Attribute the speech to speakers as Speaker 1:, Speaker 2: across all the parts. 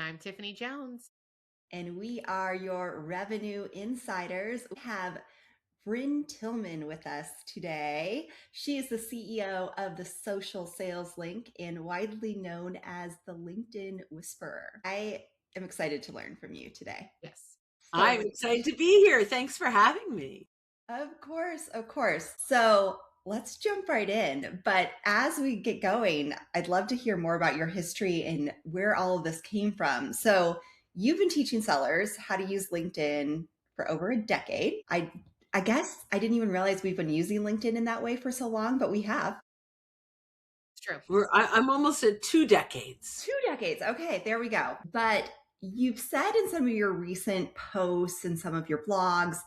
Speaker 1: I'm Tiffany Jones.
Speaker 2: And we are your revenue insiders. We have Bryn Tillman with us today. She is the CEO of the Social Sales Link and widely known as the LinkedIn Whisperer. I am excited to learn from you today.
Speaker 1: Yes.
Speaker 3: I'm excited to be here. Thanks for having me.
Speaker 2: Of course, of course. So let's jump right in. But as we get going, I'd love to hear more about your history and where all of this came from. So you've been teaching sellers how to use LinkedIn for over a decade. I guess I didn't even realize we've been using LinkedIn in that way for so long, but we have.
Speaker 1: It's true.
Speaker 3: I'm almost at 2 decades.
Speaker 2: 2 decades. Okay, there we go. But you've said in some of your recent posts and some of your blogs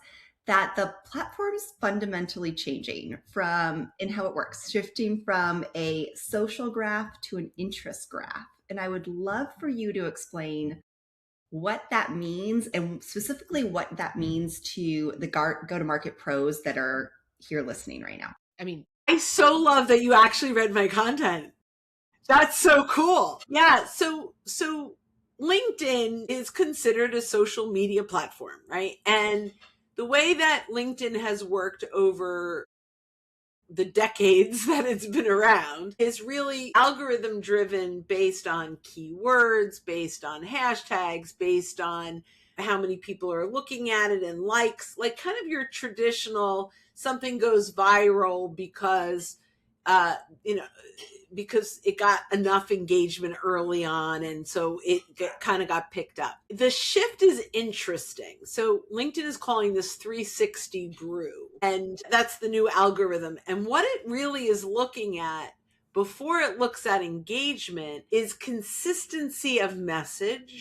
Speaker 2: that the platform is fundamentally changing from in how it works, shifting from a social graph to an interest graph. And I would love for you to explain what that means and specifically what that means to the go-to-market pros that are here listening right now.
Speaker 1: I mean,
Speaker 3: I so love that you actually read my content. That's so cool. Yeah. So LinkedIn is considered a social media platform, right? And the way that LinkedIn has worked over the decades that it's been around is really algorithm driven, based on keywords, based on hashtags, based on how many people are looking at it and likes, like kind of your traditional something goes viral because uh you know because it got enough engagement early on, and so kind of got picked up. The shift is interesting. So LinkedIn is calling this 360 brew, and that's the new algorithm. And what it really is looking at before it looks at engagement is consistency of message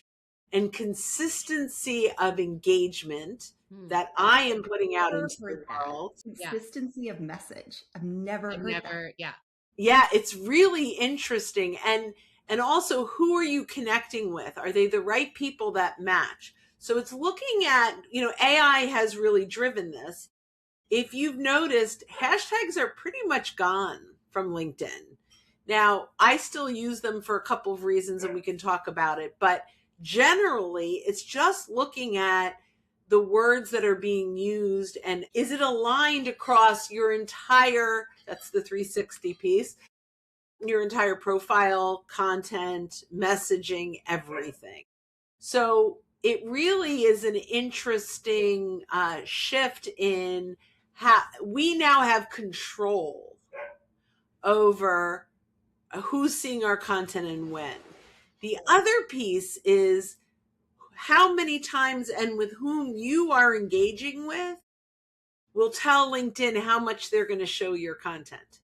Speaker 3: and consistency of engagement that I am putting out
Speaker 2: Never
Speaker 3: into the
Speaker 2: heard that.
Speaker 3: world.
Speaker 1: yeah,
Speaker 2: Consistency of message. I've never
Speaker 1: I've
Speaker 2: heard that.
Speaker 1: never, yeah,
Speaker 3: Yeah, it's really interesting. And also, who are you connecting with? Are they the right people that match? So it's looking at, AI has really driven this. If you've noticed, hashtags are pretty much gone from LinkedIn. Now, I still use them for a couple of reasons and we can talk about it, but generally it's just looking at the words that are being used and is it aligned across your entire, that's the 360 piece, your entire profile, content, messaging, everything. So it really is an interesting shift in how we now have control over who's seeing our content and when. The other piece is how many times and with whom you are engaging with will tell LinkedIn how much they're going to show your content.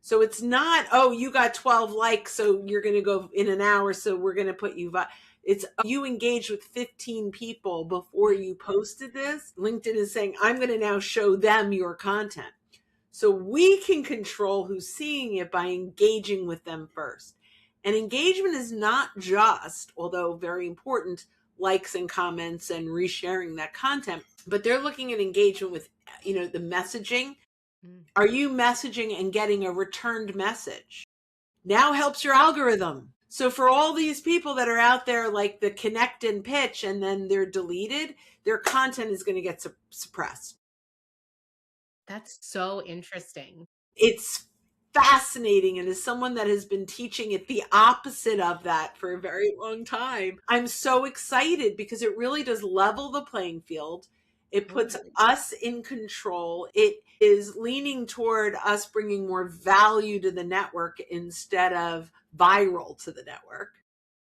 Speaker 3: So it's not, oh, you got 12 likes, so you're going to go in an hour, so we're going to put you. It's you engaged with 15 people before you posted this. LinkedIn is saying, I'm going to now show them your content. So we can control who's seeing it by engaging with them first. And engagement is not just, although very important, likes and comments and resharing that content, but they're looking at engagement with, the messaging. Are you messaging and getting a returned message? Now helps your algorithm. So for all these people that are out there like the connect and pitch and then they're deleted, their content is going to get suppressed.
Speaker 1: that's so interesting.
Speaker 3: It's fascinating. And as someone that has been teaching it the opposite of that for a very long time, I'm so excited because it really does level the playing field. It puts us in control. It is leaning toward us bringing more value to the network instead of viral to the network.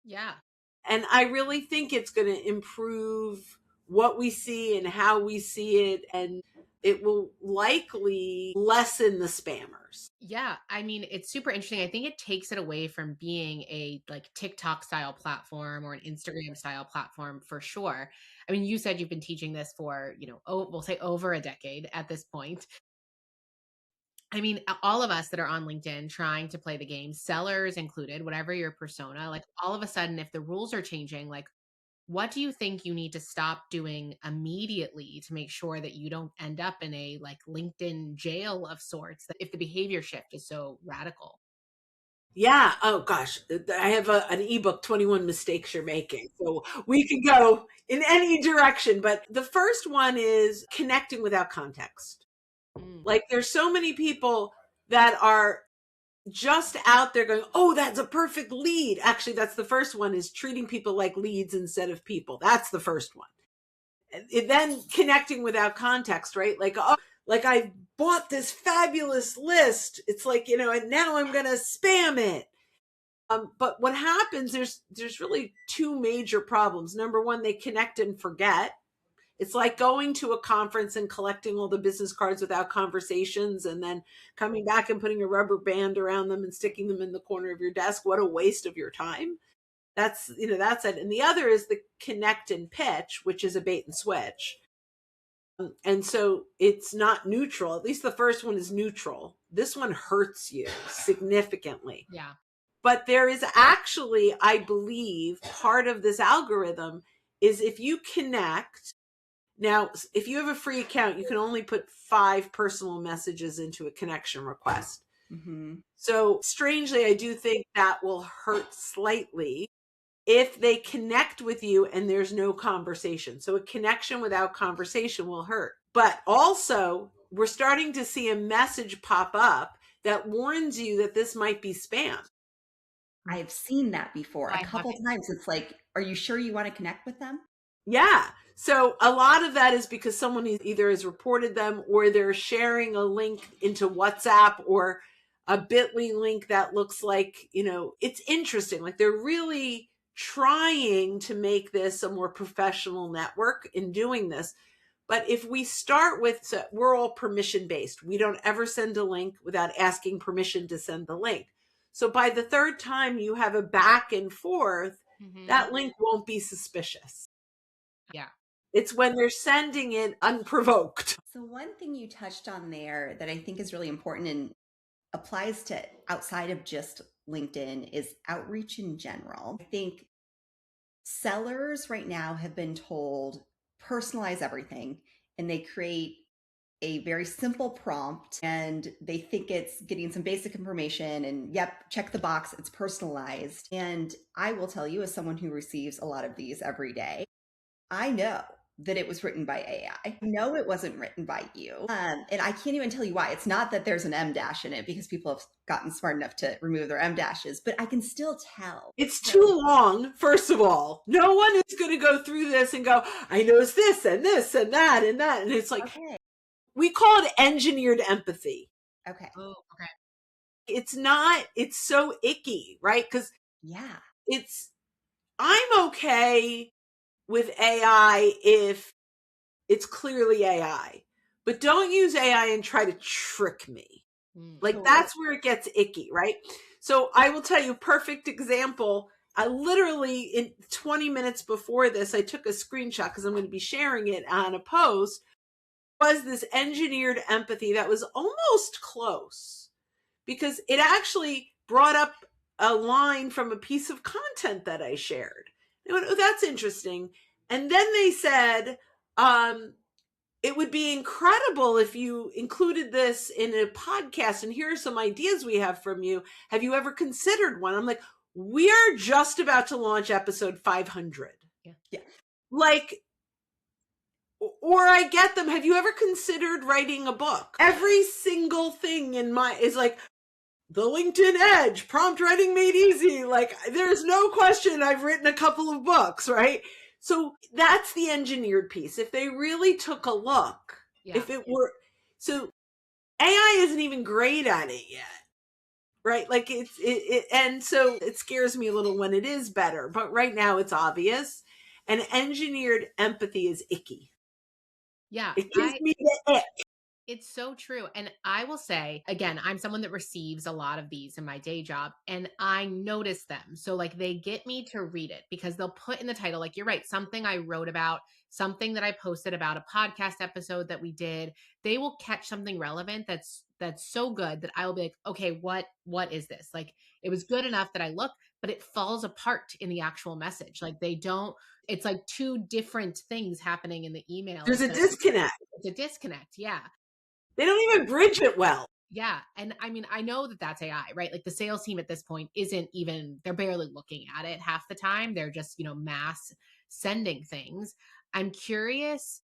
Speaker 1: Yeah.
Speaker 3: And I really think it's going to improve what we see and how we see it. And it will likely lessen the spammers.
Speaker 1: Yeah. I mean, it's super interesting. I think it takes it away from being a like TikTok style platform or an Instagram style platform for sure. I mean, you said you've been teaching this for, we'll say over a decade at this point. I mean, all of us that are on LinkedIn trying to play the game, sellers included, whatever your persona, like all of a sudden, if the rules are changing, like what do you think you need to stop doing immediately to make sure that you don't end up in a like LinkedIn jail of sorts if the behavior shift is so radical?
Speaker 3: Yeah. Oh gosh, I have an ebook, 21 Mistakes You're Making. So we can go in any direction. But the first one is connecting without context. Like there's so many people that are just out there going, oh, that's a perfect lead. Actually, that's the first one, is treating people like leads instead of people. That's the first one. And then connecting without context, right? Like, oh, like I bought this fabulous list. It's like, and now I'm going to spam it. But what happens, there's really two major problems. Number one, they connect and forget. It's like going to a conference and collecting all the business cards without conversations and then coming back and putting a rubber band around them and sticking them in the corner of your desk. What a waste of your time. That's it. And the other is the connect and pitch, which is a bait and switch. And so it's not neutral. At least the first one is neutral. This one hurts you significantly.
Speaker 1: Yeah.
Speaker 3: But there is actually, I believe, part of this algorithm is if you connect. Now, if you have a free account, you can only put 5 personal messages into a connection request.
Speaker 2: Mm-hmm.
Speaker 3: So strangely, I do think that will hurt slightly if they connect with you and there's no conversation. So a connection without conversation will hurt. But also, we're starting to see a message pop up that warns you that this might be spam.
Speaker 2: I've seen that before
Speaker 1: I
Speaker 2: a couple
Speaker 1: haven't.
Speaker 2: times. It's like, are you sure you want to connect with them?
Speaker 3: Yeah. So a lot of that is because someone either has reported them or they're sharing a link into WhatsApp or a bit.ly link that looks like, it's interesting. Like they're really trying to make this a more professional network in doing this. But if we start with, so we're all permission based. We don't ever send a link without asking permission to send the link. So by the third time you have a back and forth, that link won't be suspicious.
Speaker 1: Yeah.
Speaker 3: It's when they're sending it unprovoked.
Speaker 2: So one thing you touched on there that I think is really important and applies to outside of just LinkedIn is outreach in general. I think sellers right now have been told personalize everything, and they create a very simple prompt and they think it's getting some basic information and yep, check the box, it's personalized. And I will tell you, as someone who receives a lot of these every day, I know that it was written by AI. I know it wasn't written by you. And I can't even tell you why. It's not that there's an M dash in it because people have gotten smart enough to remove their M dashes, but I can still tell.
Speaker 3: It's too long, first of all. No one is going to go through this and go, I noticed this and this and that and that. And it's like,
Speaker 2: okay.
Speaker 3: We call it engineered empathy.
Speaker 2: Okay.
Speaker 1: Oh, okay.
Speaker 3: It's so icky, right? Because
Speaker 2: yeah,
Speaker 3: I'm okay with AI if it's clearly AI, but don't use AI and try to trick me. Like that's where it gets icky, right? So I will tell you, perfect example. I literally, in 20 minutes before this, I took a screenshot because I'm going to be sharing it on a post. Was this engineered empathy that was almost close because it actually brought up a line from a piece of content that I shared. I went, oh, that's interesting. And then they said, it would be incredible if you included this in a podcast, and here are some ideas we have from you. Have you ever considered one? I'm like, we are just about to launch episode 500.
Speaker 2: Yeah.
Speaker 3: Like, or I get them. Have you ever considered writing a book? Every single thing is like the LinkedIn Edge, prompt writing made easy. Like there's no question I've written a couple of books, right? So that's the engineered piece. If they really took a look, if it were, so AI isn't even great at it yet, right? Like and so it scares me a little when it is better, but right now it's obvious. And engineered empathy is icky.
Speaker 1: Yeah.
Speaker 3: It gives me the ick.
Speaker 1: It's so true. And I will say, again, I'm someone that receives a lot of these in my day job and I notice them. So like they get me to read it because they'll put in the title, like you're right, something I wrote about, something that I posted about, a podcast episode that we did. They will catch something relevant that's so good that I will be like, okay, what is this? Like it was good enough that I look, but it falls apart in the actual message. Like it's like two different things happening in the email.
Speaker 3: There's a disconnect.
Speaker 1: It's a disconnect. Yeah.
Speaker 3: They don't even bridge it well.
Speaker 1: Yeah. And I mean, I know that that's AI, right? Like the sales team at this point isn't even, they're barely looking at it half the time. They're just, mass sending things. I'm curious,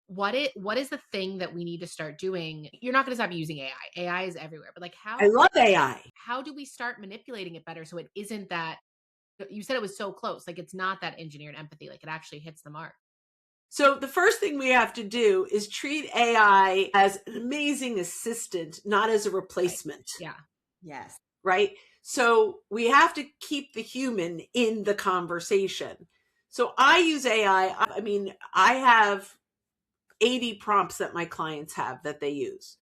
Speaker 1: what is the thing that we need to start doing? You're not going to stop using AI. AI is everywhere, but like
Speaker 3: I love AI.
Speaker 1: how do we start manipulating it better so it isn't that you said it was so close, like it's not that engineered empathy, like it actually hits the mark.
Speaker 3: So the first thing we have to do is treat AI as an amazing assistant, not as a replacement.
Speaker 1: Yeah.
Speaker 2: Yes.
Speaker 3: Right? So we have to keep the human in the conversation. So I use AI. I mean, I have 80 prompts that my clients have that they use.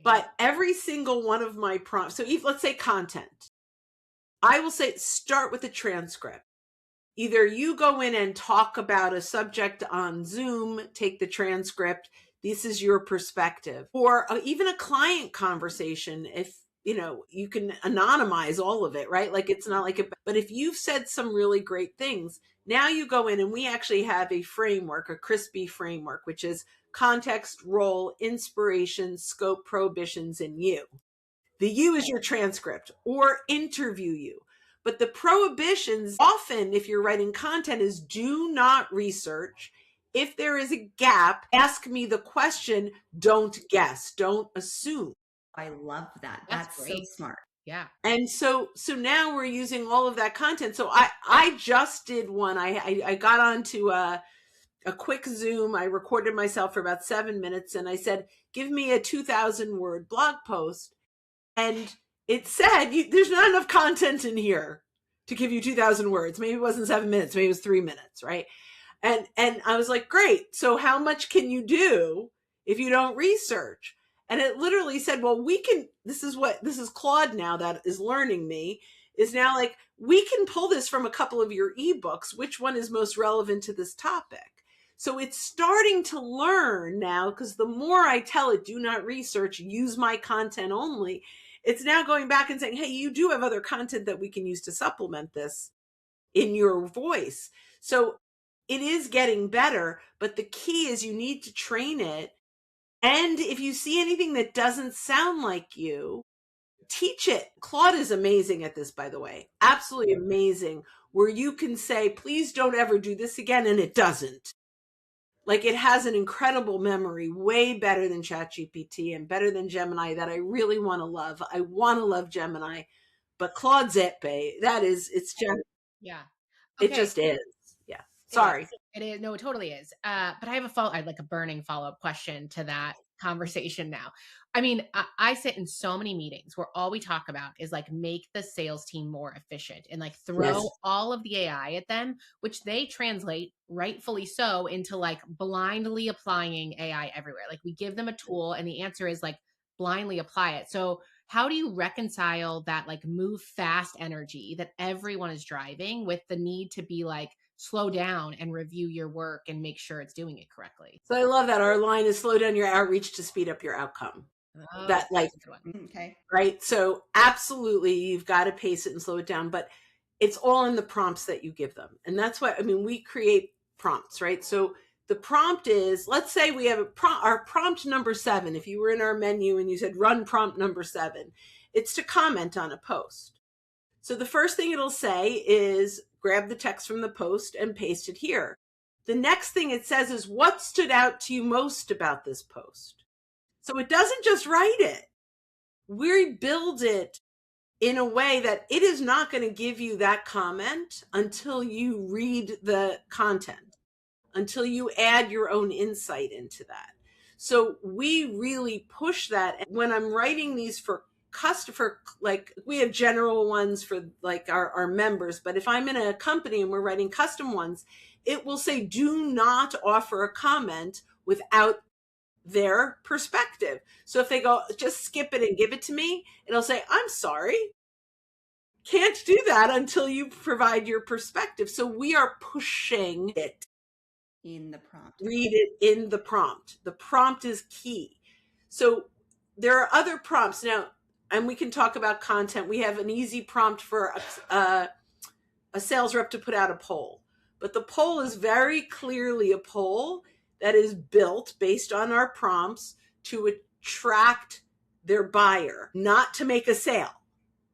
Speaker 3: But every single one of my prompts, so let's say content, I will say start with a transcript. Either you go in and talk about a subject on Zoom, take the transcript, this is your perspective, or even a client conversation. If you can anonymize all of it, right? Like it's not like it, but if you've said some really great things, now you go in and we actually have a framework, a CRISPy framework, which is context, role, inspiration, scope, prohibitions, and you. The you is your transcript or interview you. But the prohibitions, often if you're writing content, is do not research. If there is a gap, ask me the question. Don't guess. Don't assume.
Speaker 2: I love that. That's so
Speaker 1: great.
Speaker 2: smart.
Speaker 1: Yeah.
Speaker 3: And so now we're using all of that content. So I just did one. I got onto a quick Zoom. I recorded myself for about 7 minutes and I said, give me a 2,000 word blog post. And it said, there's not enough content in here to give you 2,000 words. Maybe it wasn't 7 minutes. Maybe it was 3 minutes, right? And I was like, great. So how much can you do if you don't research? And it literally said, well, this is Claude now that is learning me, is now like, we can pull this from a couple of your ebooks. Which one is most relevant to this topic? So it's starting to learn now, because the more I tell it, do not research, use my content only, it's now going back and saying, hey, you do have other content that we can use to supplement this in your voice. So it is getting better, but the key is you need to train it. And if you see anything that doesn't sound like you, teach it. Claude is amazing at this, by the way. Absolutely amazing, where you can say, please don't ever do this again, and it doesn't. Like, it has an incredible memory, way better than ChatGPT and better than Gemini, that I really want to love. I want to love Gemini, but Claude's it, babe. It's just,
Speaker 1: Yeah.
Speaker 3: it just is. Yeah. Sorry.
Speaker 1: It is. No, it totally is. But I have I'd like a burning follow-up question to that conversation now. I mean, I sit in so many meetings where all we talk about is like make the sales team more efficient and like throw all of the AI at them, which they translate rightfully so into like blindly applying AI everywhere. Like we give them a tool and the answer is like blindly apply it. So how do you reconcile that like move fast energy that everyone is driving with the need to be like, slow down and review your work and make sure it's doing it correctly?
Speaker 3: So I love that. Our line is slow down your outreach to speed up your outcome.
Speaker 1: Oh,
Speaker 3: that like,
Speaker 2: okay.
Speaker 3: Right. So absolutely, you've got to pace it and slow it down, but it's all in the prompts that you give them. And that's why, I mean, we create prompts, right? So the prompt is, let's say we have our prompt number 7. If you were in our menu and you said run prompt number 7, it's to comment on a post. So the first thing it'll say is grab the text from the post and paste it here. The next thing it says is what stood out to you most about this post. So it doesn't just write it. We build it in a way that it is not going to give you that comment until you read the content, until you add your own insight into that. So we really push that. When I'm writing these for like, we have general ones for like our members, but if I'm in a company and we're writing custom ones, it will say do not offer a comment without their perspective. So if they go just skip it and give it to me, it'll say I'm sorry, can't do that until you provide your perspective. So we are pushing it
Speaker 2: in the prompt.
Speaker 3: Read it in the prompt. The prompt is key. So there are other prompts now, and we can talk about content. We have an easy prompt for a sales rep to put out a poll, but the poll is very clearly a poll that is built based on our prompts to attract their buyer, not to make a sale,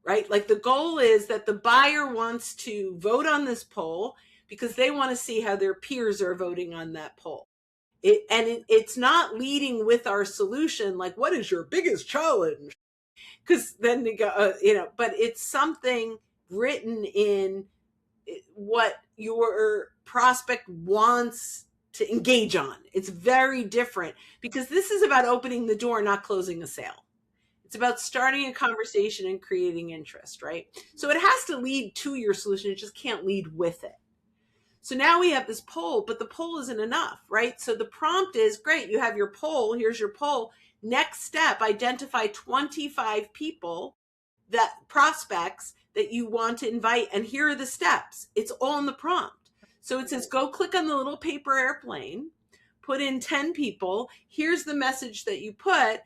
Speaker 3: right? Like the goal is that the buyer wants to vote on this poll because they want to see how their peers are voting on that poll. It's not leading with our solution, like, what is your biggest challenge? Because then they go, but it's something written in what your prospect wants to engage on. It's very different because this is about opening the door, not closing a sale. It's about starting a conversation and creating interest, right? So it has to lead to your solution. It just can't lead with it. So now we have this poll, but the poll isn't enough, right? So the prompt is, great, you have your poll. Here's your poll. Next step, identify 25 people, that prospects that you want to invite. And here are the steps. It's all in the prompt. So it says, go click on the little paper airplane, put in 10 people. Here's the message that you put.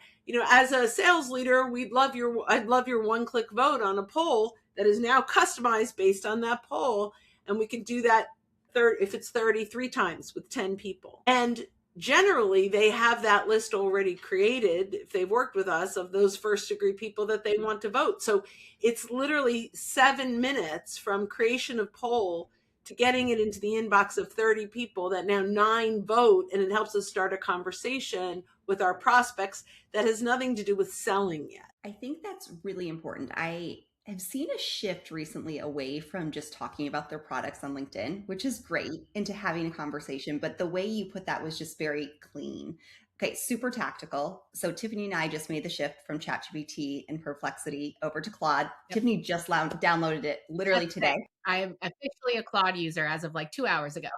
Speaker 3: As a sales leader, I'd love your one-click vote on a poll that is now customized based on that poll. And we can do that if it's 33 times with 10 people. And generally they have that list already created, if they've worked with us, of those first degree people that they want to vote. So it's literally 7 minutes from creation of poll to getting it into the inbox of 30 people that now 9 vote, and it helps us start a conversation with our prospects that has nothing to do with selling yet.
Speaker 2: I think that's really important. I have seen a shift recently away from just talking about their products on LinkedIn, which is great, into having a conversation. But the way you put that was just very clean. Okay, super tactical. So Tiffany and I just made the shift from ChatGPT and Perplexity over to Claude. Yep. Tiffany just downloaded it literally today.
Speaker 1: I am officially a Claude user as of like 2 hours ago.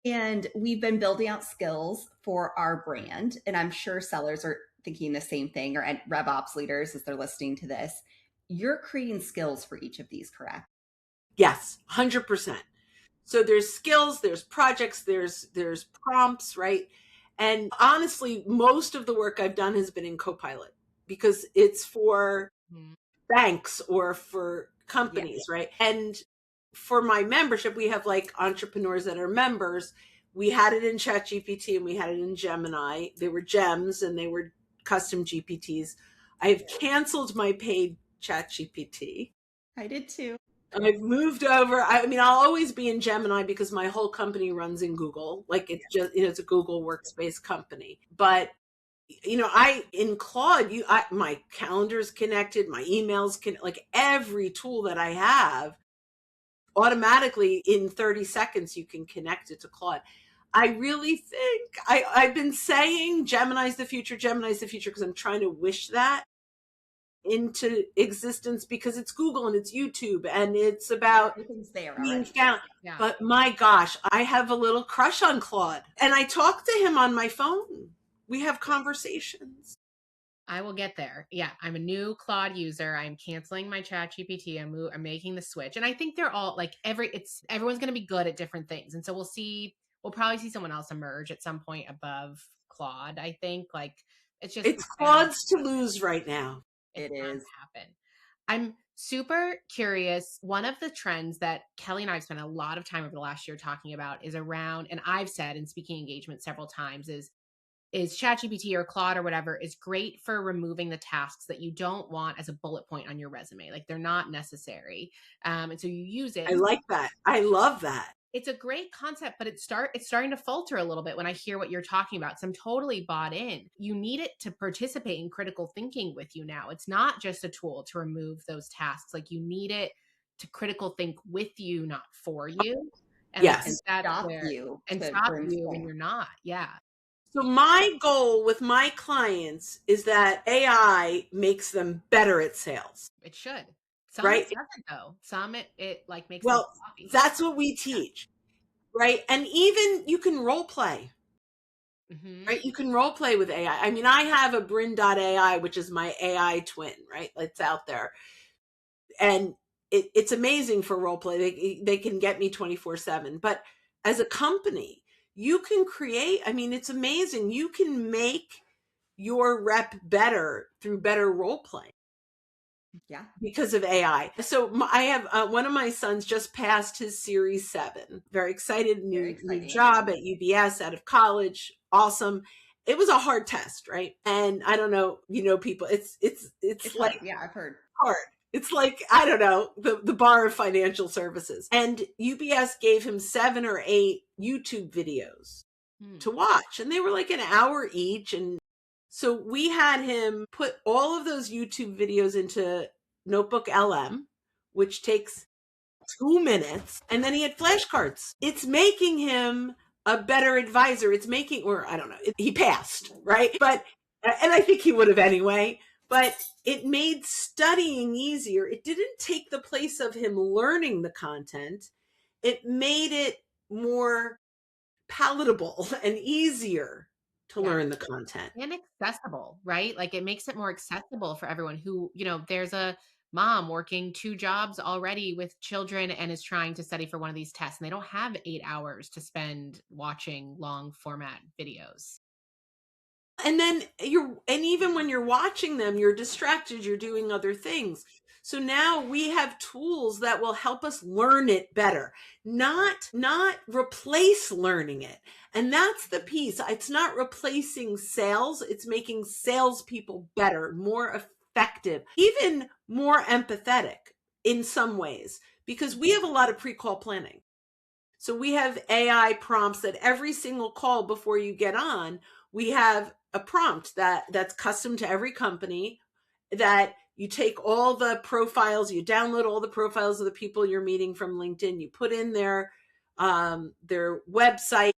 Speaker 2: And we've been building out skills for our brand. And I'm sure sellers are thinking the same thing, or RevOps leaders as they're listening to this. You're creating skills for each of these, correct?
Speaker 3: Yes, 100%. So there's skills, there's projects, there's prompts, right? And honestly, most of the work I've done has been in Copilot because it's for banks or for companies, right? And for my membership, we have like entrepreneurs that are members. We had it in ChatGPT and we had it in Gemini. They were gems and they were custom GPTs. I've canceled my paid ChatGPT.
Speaker 2: I did too.
Speaker 3: I've moved over. I'll always be in Gemini because my whole company runs in Google. Like it's just, it's a Google workspace company. But, in Claude, my calendar's connected, my emails like every tool that I have, automatically in 30 seconds, you can connect it to Claude. I really think I've been saying Gemini's the future because I'm trying to wish that into existence because it's Google and it's YouTube and it's about
Speaker 2: everything's there
Speaker 3: being found. Yeah. But my gosh, I have a little crush on Claude and I talk to him on my phone. We have conversations.
Speaker 1: I will get there. Yeah, I'm a new Claude user. I'm canceling my ChatGPT. I'm making the switch, and I think they're all like everyone's going to be good at different things, and so we'll probably see someone else emerge at some point above Claude. I think it's
Speaker 3: Claude's to lose right now.
Speaker 2: It is
Speaker 1: happen. I'm super curious. One of the trends that Kelly and I've spent a lot of time over the last year talking about is around, and I've said in speaking engagement several times, is ChatGPT or Claude or whatever is great for removing the tasks that you don't want as a bullet point on your resume. Like they're not necessary. And so you use it.
Speaker 3: I like that. I love that.
Speaker 1: It's a great concept, but it's starting to falter a little bit when I hear what you're talking about. So I'm totally bought in. You need it to participate in critical thinking with you now. It's not just a tool to remove those tasks. Like you need it to critical think with you, not for you. And
Speaker 3: yes.
Speaker 2: Stop you
Speaker 1: when you're not. Yeah.
Speaker 3: So my goal with my clients is that AI makes them better at sales.
Speaker 1: It should. Some
Speaker 3: right?
Speaker 1: It doesn't though. Some it like makes
Speaker 3: well, that's what we teach, right? And even you can role play, right? You can role play with AI. I have a Brin.ai, which is my AI twin, right? It's out there, and it's amazing for role play. They can get me 24/7. But as a company, you can create. It's amazing. You can make your rep better through better role play.
Speaker 2: Yeah.
Speaker 3: Because of AI. So I have one of my sons just passed his Series 7. Very excited. New job at UBS out of college. Awesome. it was a hard test, right? And I don't know, people, it's like
Speaker 2: hard. Yeah, I've heard.
Speaker 3: hard. It's like, I don't know, the bar of financial services. And UBS gave him 7 or 8 YouTube videos to watch. And they were like an hour each. And so we had him put all of those YouTube videos into Notebook LM, which takes 2 minutes. And then he had flashcards. It's making him a better advisor. It's making, or I don't know, he passed, right? But, and I think he would have anyway. But it made studying easier. It didn't take the place of him learning the content. It made it more palatable and easier to learn the content.
Speaker 1: And accessible, right? Like it makes it more accessible for everyone who, there's a mom working 2 jobs already with children and is trying to study for one of these tests, and they don't have 8 hours to spend watching long format videos.
Speaker 3: And then even when you're watching them, you're distracted, you're doing other things. So now we have tools that will help us learn it better, not replace learning it. And that's the piece. It's not replacing sales. It's making salespeople better, more effective, even more empathetic in some ways, because we have a lot of pre-call planning. So we have AI prompts that every single call before you get on, we have a prompt that's custom to every company, that you take all the profiles, you download all the profiles of the people you're meeting from LinkedIn, you put in their website.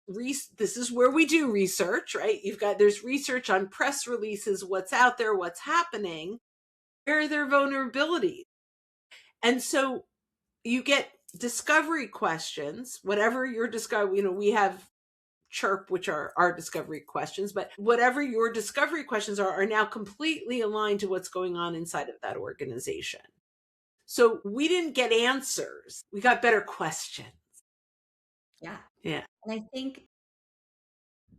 Speaker 3: This is where we do research, right? There's research on press releases, what's out there, what's happening, where are their vulnerabilities. And so you get discovery questions, whatever your discovery, we have Chirp, which are our discovery questions, but whatever your discovery questions are now completely aligned to what's going on inside of that organization. So we didn't get answers. We got better questions.
Speaker 2: Yeah.
Speaker 3: Yeah.
Speaker 2: And I think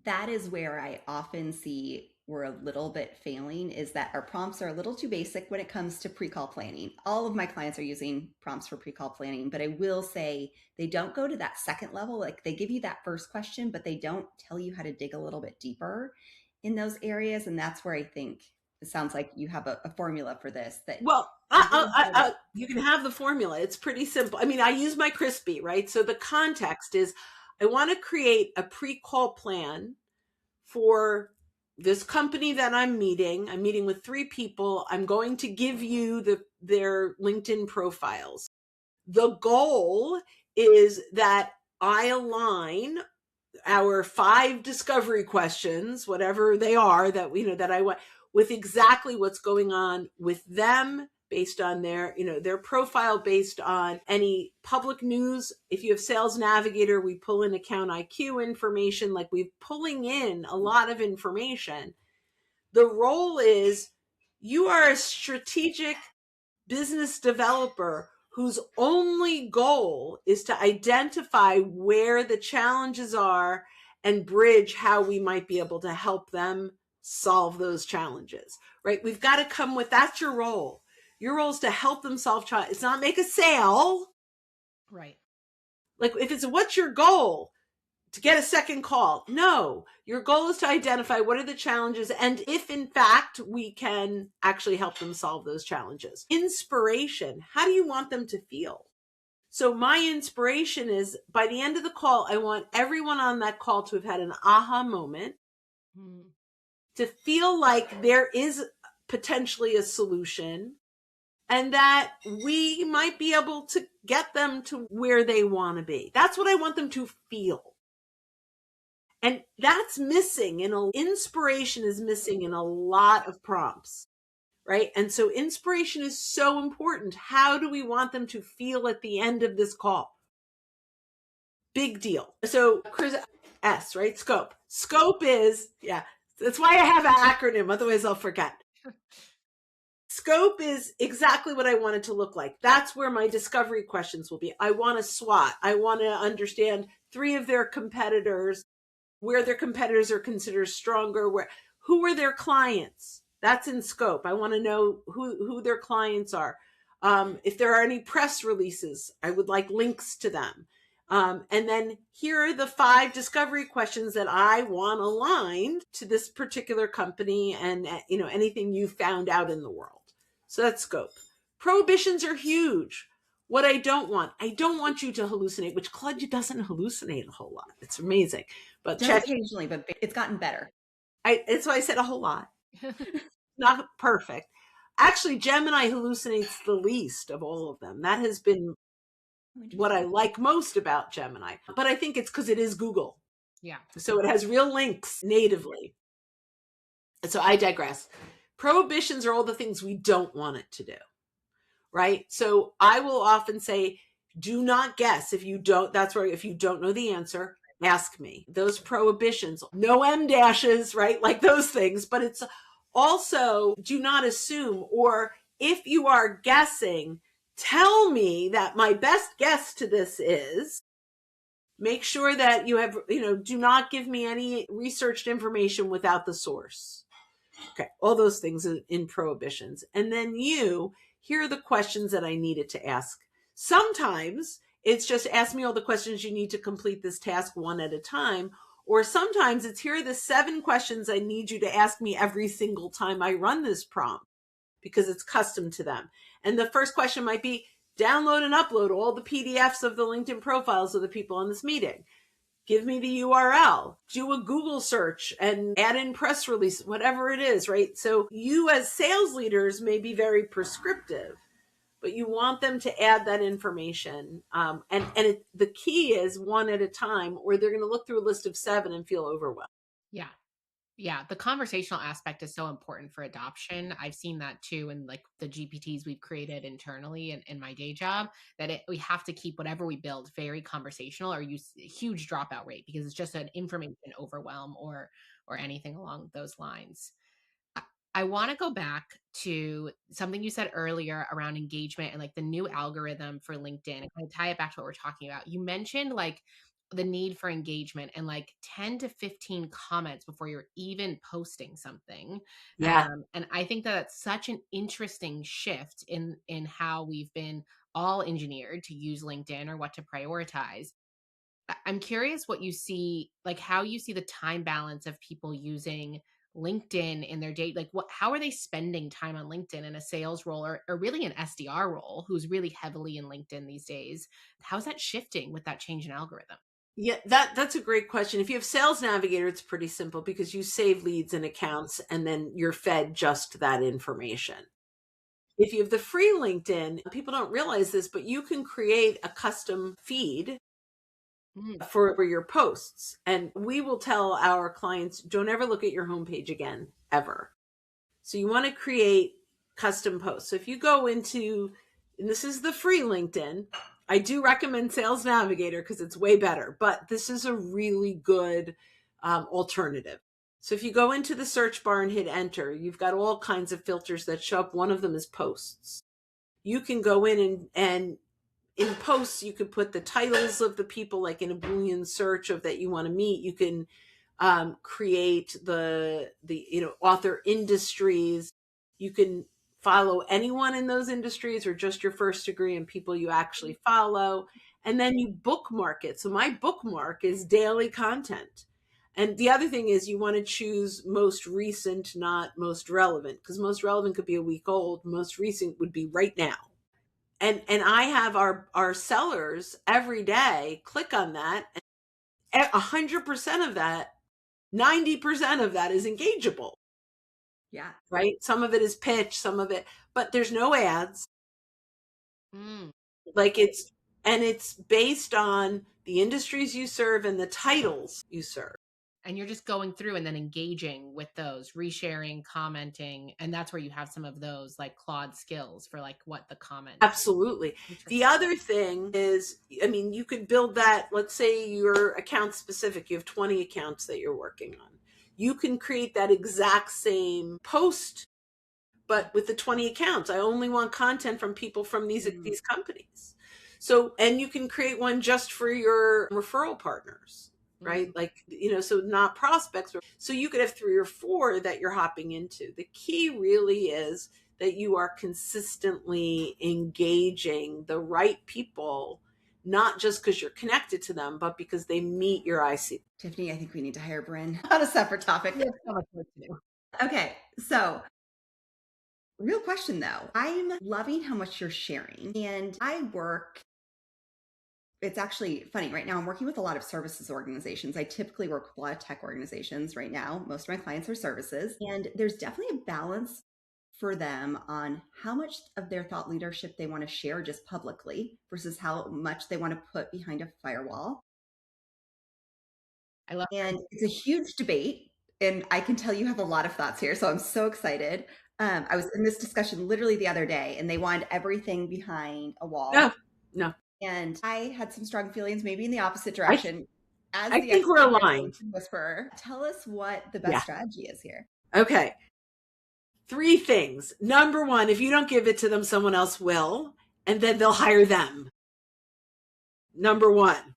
Speaker 2: that is where I often see we're a little bit failing, is that our prompts are a little too basic when it comes to pre-call planning. All of my clients are using prompts for pre-call planning, but I will say they don't go to that second level. Like they give you that first question, but they don't tell you how to dig a little bit deeper in those areas. And that's where I think it sounds like you have a formula for this.
Speaker 3: Well, you can have the formula. It's pretty simple. I mean, I use my Crispy, right? So the context is I want to create a pre-call plan for this company that I'm meeting with 3 people. I'm going to give you their LinkedIn profiles. The goal is that I align our 5 discovery questions, whatever they are, that I want, with exactly what's going on with them, based on their profile, based on any public news. If you have Sales Navigator, we pull in Account IQ information, like we're pulling in a lot of information. The role is you are a strategic business developer whose only goal is to identify where the challenges are and bridge how we might be able to help them solve those challenges, right? We've got to come with, that's your role. Your role is to help them solve challenges. It's not make a sale.
Speaker 1: Right.
Speaker 3: Like if it's, what's your goal? To get a second call? No, your goal is to identify what are the challenges, and if in fact we can actually help them solve those challenges. Inspiration. How do you want them to feel? So my inspiration is, by the end of the call, I want everyone on that call to have had an aha moment, to feel like there is potentially a solution, and that we might be able to get them to where they want to be. That's what I want them to feel. And that's missing inspiration is missing in a lot of prompts, right? And so inspiration is so important. How do we want them to feel at the end of this call? Big deal. So Chris S, right? Scope. Scope is, that's why I have an acronym. Otherwise I'll forget. Scope is exactly what I want it to look like. That's where my discovery questions will be. I want a SWOT. I want to understand 3 of their competitors, where their competitors are considered stronger, who are their clients. That's in scope. I want to know who their clients are. If there are any press releases, I would like links to them. And then here are the 5 discovery questions that I want aligned to this particular company and, anything you found out in the world. So that's scope. Prohibitions are huge. What I don't want you to hallucinate, which Claude doesn't hallucinate a whole lot. It's amazing. But
Speaker 2: Does occasionally, but it's gotten better.
Speaker 3: It's why I said a whole lot. Not perfect. Actually, Gemini hallucinates the least of all of them. That has been what I like most about Gemini. But I think it's because it is Google.
Speaker 1: Yeah.
Speaker 3: So it has real links natively. And so I digress. Prohibitions are all the things we don't want it to do, right? So I will often say, do not guess if you don't know the answer, ask me. Those prohibitions, no M dashes, right? Like those things, but it's also do not assume, or if you are guessing, tell me that my best guess to this is. Make sure that you have, do not give me any researched information without the source. Okay, all those things in prohibitions. And then here are the questions that I needed to ask. Sometimes it's just ask me all the questions you need to complete this task one at a time. Or sometimes it's here are the 7 questions I need you to ask me every single time I run this prompt because it's custom to them. And the first question might be, download and upload all the PDFs of the LinkedIn profiles of the people in this meeting. Give me the URL, do a Google search and add in press release, whatever it is, right? So you as sales leaders may be very prescriptive, but you want them to add that information. The key is one at a time, or they're going to look through a list of 7 and feel overwhelmed.
Speaker 1: Yeah. Yeah, the conversational aspect is so important for adoption. I've seen that too in like the GPTs we've created internally in my day job, that we have to keep whatever we build very conversational or use a huge dropout rate because it's just an information overwhelm or anything along those lines. I want to go back to something you said earlier around engagement and like the new algorithm for LinkedIn and kind of tie it back to what we're talking about. You mentioned like the need for engagement and like 10 to 15 comments before you're even posting something.
Speaker 3: Yeah.
Speaker 1: And I think that that's such an interesting shift in how we've been all engineered to use LinkedIn or what to prioritize. I'm curious what you see, like how you see the time balance of people using LinkedIn in their day. Like how are they spending time on LinkedIn in a sales role or really an SDR role who's really heavily in LinkedIn these days? How's that shifting with that change in algorithm?
Speaker 3: Yeah, that's a great question. If you have Sales Navigator, it's pretty simple because you save leads and accounts and then you're fed just that information. If you have the free LinkedIn, people don't realize this, but you can create a custom feed for your posts. And we will tell our clients, don't ever look at your homepage again, ever. So you want to create custom posts. So if you go into, and this is the free LinkedIn, I do recommend Sales Navigator because it's way better, but this is a really good alternative. So if you go into the search bar and hit enter, you've got all kinds of filters that show up. One of them is posts. You can go in and in posts, you could put the titles of the people, like in a Boolean search of that you want to meet. You can create the author industries. You can follow anyone in those industries or just your first degree and people you actually follow. And then you bookmark it. So my bookmark is daily content. And the other thing is you want to choose most recent, not most relevant, because most relevant could be a week old. Most recent would be right now. And I have our sellers every day click on that. 100% of that, 90% of that is engageable.
Speaker 2: Yeah.
Speaker 3: Right. Some of it is pitch, some of it, but there's no ads. Like it's based on the industries you serve and the titles you serve.
Speaker 1: And you're just going through and then engaging with those, resharing, commenting. And that's where you have some of those like Claude skills for like what the comment.
Speaker 3: Absolutely. The other thing is, I mean, you could build that, let's say you're account specific, you have 20 accounts that you're working on. You can create that exact same post, but with the 20 accounts. I only want content from people from these companies. So, and you can create one just for your referral partners. Right? Like, so not prospects. So you could have 3 or 4 that you're hopping into. The key really is that you are consistently engaging the right people not just because you're connected to them, but because they meet your IC.
Speaker 2: Tiffany, I think we need to hire Bryn on a separate topic.
Speaker 1: There's so much work to do.
Speaker 2: Okay, so real question though. I'm loving how much you're sharing. And it's actually funny. Right now, I'm working with a lot of services organizations. I typically work with a lot of tech organizations right now. Most of my clients are services. And there's definitely a balance for them on how much of their thought leadership they want to share just publicly versus how much they want to put behind a firewall. And it's a huge debate. And I can tell you have a lot of thoughts here. So I'm so excited. I was in this discussion literally the other day, and they wanted everything behind a wall.
Speaker 3: No.
Speaker 2: And I had some strong feelings, maybe in the opposite direction.
Speaker 3: I think we're aligned.
Speaker 2: Whisperer, tell us what the best strategy is here.
Speaker 3: Okay. 3 things. Number 1, if you don't give it to them, someone else will, and then they'll hire them. Number 1,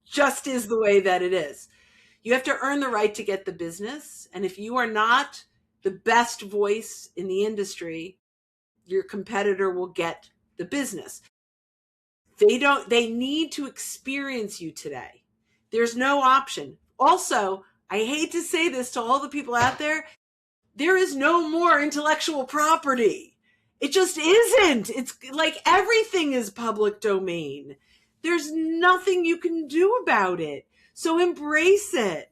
Speaker 3: just is the way that it is. You have to earn the right to get the business. And if you are not the best voice in the industry, your competitor will get the business. They need to experience you today. There's no option. Also, I hate to say this to all the people out there, there is no more intellectual property. It just isn't. It's like everything is public domain. There's nothing you can do about it. So embrace it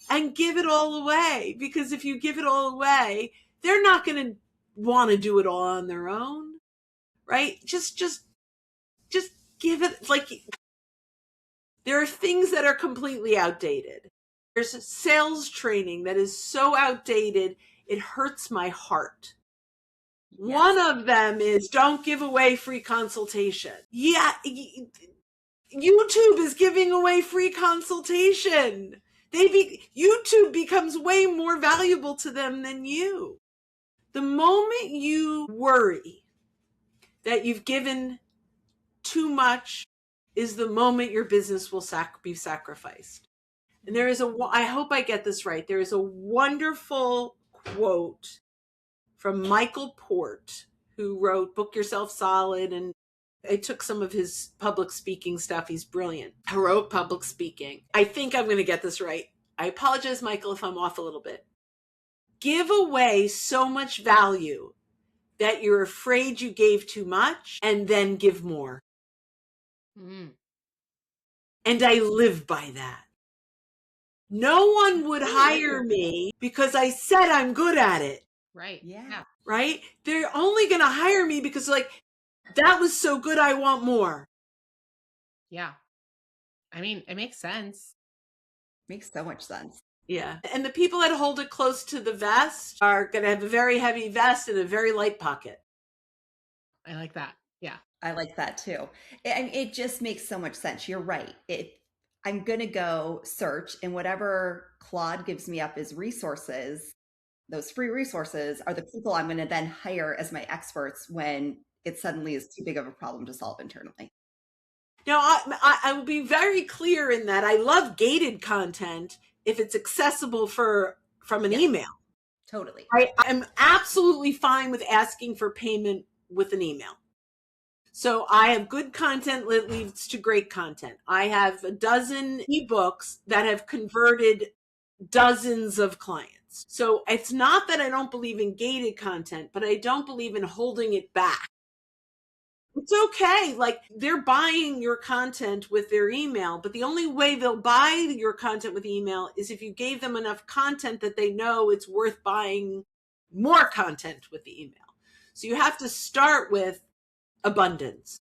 Speaker 3: and give it all away, because if you give it all away, they're not going to want to do it all on their own, right? Just give it. Like, there are things that are completely outdated. There's sales training that is so outdated, it hurts my heart. Yes. One of them is don't give away free consultation. Yeah, YouTube is giving away free consultation. YouTube becomes way more valuable to them than you. The moment you worry that you've given too much is the moment your business will be sacrificed. And there is I hope I get this right. There is a wonderful quote from Michael Port, who wrote Book Yourself Solid, and I took some of his public speaking stuff. He's brilliant. Heroic public speaking. I think I'm going to get this right. I apologize, Michael, if I'm off a little bit. Give away so much value that you're afraid you gave too much, and then give more. Mm. And I live by that. No one would hire me because I said I'm good at it.
Speaker 1: Right. Yeah.
Speaker 3: Right? They're only going to hire me because, like, that was so good, I want more.
Speaker 1: Yeah. I mean, it makes sense.
Speaker 2: Makes so much sense.
Speaker 3: Yeah. And the people that hold it close to the vest are going to have a very heavy vest and a very light pocket.
Speaker 1: I like that. Yeah.
Speaker 2: I like that too. It just makes so much sense. You're right. I'm going to go search, and whatever Claude gives me up as resources, those free resources are the people I'm going to then hire as my experts when it suddenly is too big of a problem to solve internally.
Speaker 3: Now, I will be very clear in that I love gated content if it's accessible from an email.
Speaker 2: Totally.
Speaker 3: I'm absolutely fine with asking for payment with an email. So I have good content that leads to great content. I have a dozen ebooks that have converted dozens of clients. So it's not that I don't believe in gated content, but I don't believe in holding it back. It's okay. Like, they're buying your content with their email, but the only way they'll buy your content with email is if you gave them enough content that they know it's worth buying more content with the email. So you have to start with abundance.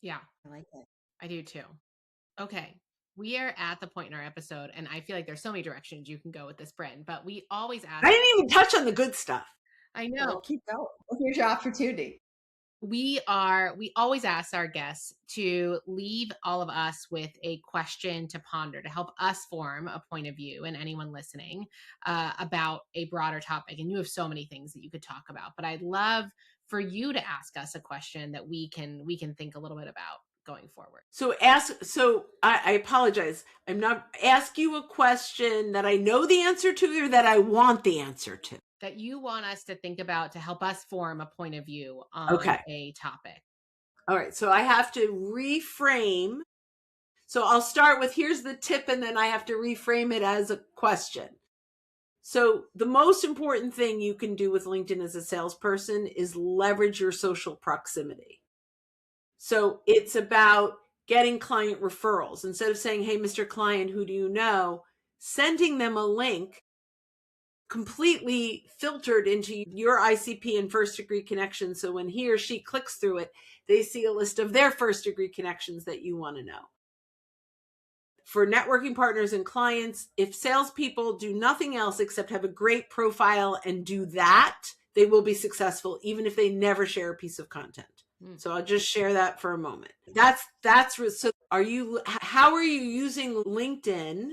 Speaker 1: Yeah.
Speaker 2: I like it.
Speaker 1: I do too. Okay. We are at the point in our episode, and I feel like there's so many directions you can go with this, Bryn, but we always ask.
Speaker 3: I didn't even touch on the good stuff.
Speaker 1: I know.
Speaker 2: Well, keep going. Here's your opportunity.
Speaker 1: We always ask our guests to leave all of us with a question to ponder, to help us form a point of view, and anyone listening about a broader topic. And you have so many things that you could talk about, but I'd love for you to ask us a question that we can think a little bit about going forward.
Speaker 3: So I apologize. I'm not ask you a question that I know the answer to or that I want the answer to.
Speaker 1: That you want us to think about to help us form a point of view on a topic.
Speaker 3: All right. So I have to reframe. So I'll start with here's the tip, and then I have to reframe it as a question. So the most important thing you can do with LinkedIn as a salesperson is leverage your social proximity. So it's about getting client referrals. Instead of saying, hey, Mr. Client, who do you know? Sending them a link completely filtered into your ICP and first degree connections. So when he or she clicks through it, they see a list of their first degree connections that you want to know. For networking partners and clients, if salespeople do nothing else except have a great profile and do that, they will be successful, even if they never share a piece of content. So I'll just share that for a moment. So how are you using LinkedIn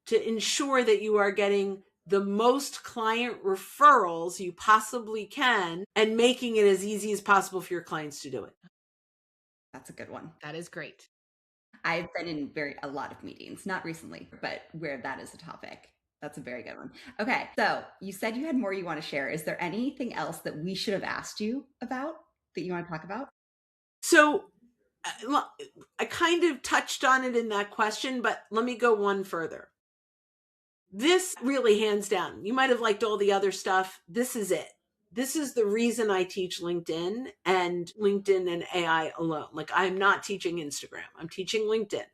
Speaker 3: to ensure that you are getting the most client referrals you possibly can and making it as easy as possible for your clients to do it?
Speaker 2: That's a good one.
Speaker 1: That is great.
Speaker 2: I've been in a lot of meetings, not recently, but where that is a topic. That's a very good one. Okay. So you said you had more you want to share. Is there anything else that we should have asked you about that you want to talk about?
Speaker 3: So I kind of touched on it in that question, but let me go one further. This really, hands down, you might have liked all the other stuff. This is it. This is the reason I teach LinkedIn and AI alone. Like, I'm not teaching Instagram. I'm teaching LinkedIn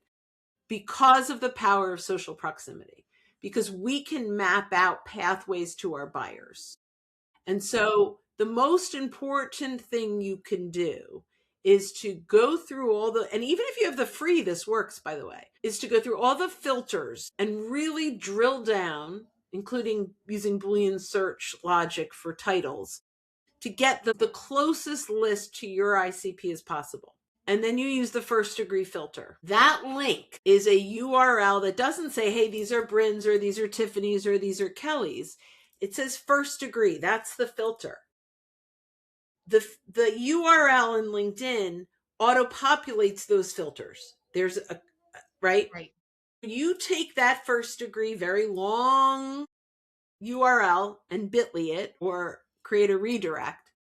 Speaker 3: because of the power of social proximity, because we can map out pathways to our buyers. And so the most important thing you can do is to go through and even if you have the free, this works, by the way, is to go through all the filters and really drill down, including using Boolean search logic for titles, to get the closest list to your ICP as possible. And then you use the first degree filter. That link is a URL that doesn't say, hey, these are Bryn's or these are Tiffany's or these are Kelly's. It says first degree. That's the filter. The URL in LinkedIn auto-populates those filters. There's right? You take that first degree, very long URL and bit.ly it or create a redirect.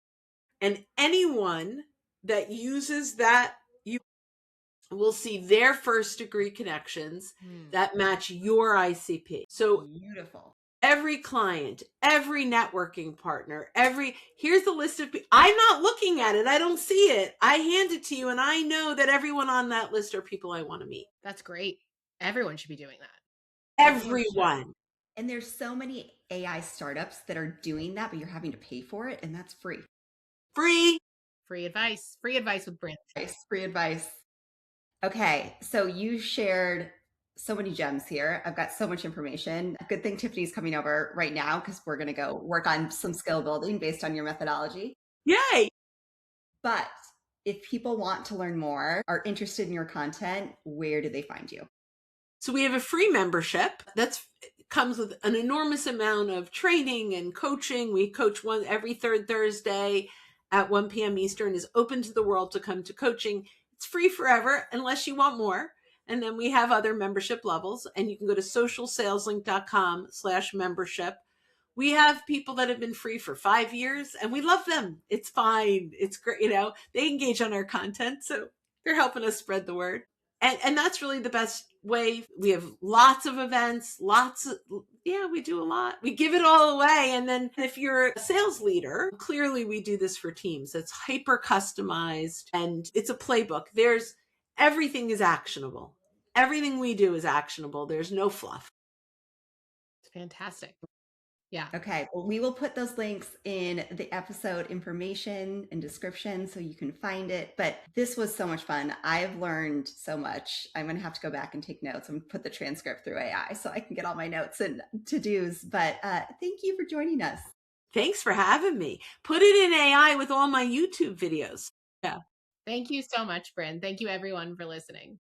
Speaker 3: And anyone that uses that, you will see their first degree connections that match your ICP. So
Speaker 2: beautiful.
Speaker 3: Every client, every networking partner, here's the list of people. I'm not looking at it. I don't see it. I hand it to you and I know that everyone on that list are people I want to meet.
Speaker 1: That's great. Everyone should be doing that.
Speaker 3: Everyone.
Speaker 2: And there's so many AI startups that are doing that, but you're having to pay for it, and that's free.
Speaker 1: Free advice. Free advice with Bryn.
Speaker 2: Free advice. Okay, so you shared so many gems here. I've got so much information. Good thing Tiffany's coming over right now because we're going to go work on some skill building based on your methodology.
Speaker 3: Yay!
Speaker 2: But if people want to learn more, are interested in your content, where do they find you?
Speaker 3: So we have a free membership that comes with an enormous amount of training and coaching. We coach every third Thursday at 1 p.m. Eastern. Is open to the world to come to coaching. It's free forever unless you want more. And then we have other membership levels, and you can go to socialsaleslink.com/membership. We have people that have been free for 5 years and we love them. It's fine. It's great. They engage on our content. So they're helping us spread the word. And that's really the best way. We have lots of events, we do a lot. We give it all away. And then if you're a sales leader, clearly we do this for teams. It's hyper customized and it's a playbook. Everything is actionable. Everything we do is actionable. There's no fluff.
Speaker 1: It's fantastic. Yeah.
Speaker 2: Okay. Well, we will put those links in the episode information and description so you can find it. But this was so much fun. I've learned so much. I'm going to have to go back and take notes and put the transcript through AI so I can get all my notes and to-dos. But thank you for joining us.
Speaker 3: Thanks for having me. Put it in AI with all my YouTube videos. Yeah.
Speaker 1: Thank you so much, Bryn. Thank you everyone for listening.